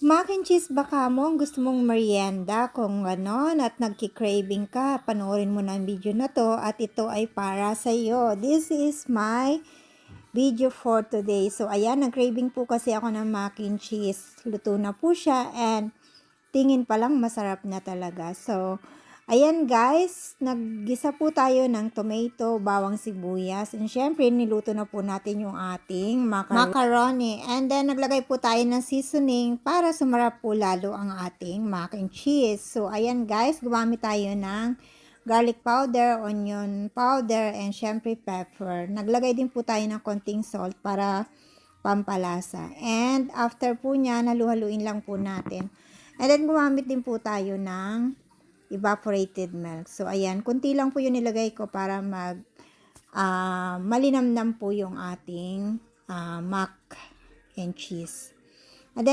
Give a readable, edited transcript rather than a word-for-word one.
Mac and cheese baka mo ang gusto mong merienda kung ganon at nagki-craving ka, panoorin mo na ang video na to at ito ay para sa iyo. This is my video for today. So ayan, nag-craving po kasi ako ng mac and cheese. Luto na po siya and tingin pa lang masarap na talaga. So ayan guys, naggisa po tayo ng tomato, bawang sibuyas. And syempre, niluto na po natin yung ating macaroni. And then, naglagay po tayo ng seasoning para sumarap po lalo ang ating mac and cheese. So, ayan guys, gumamit tayo ng garlic powder, onion powder, and syempre pepper. Naglagay din po tayo ng konting salt para pampalasa. And after po niya, naluhaluin lang po natin. And then, gumamit din po tayo ng evaporated milk. So, ayan, kunti lang po yung nilagay ko para malinamnam po yung ating mac and cheese.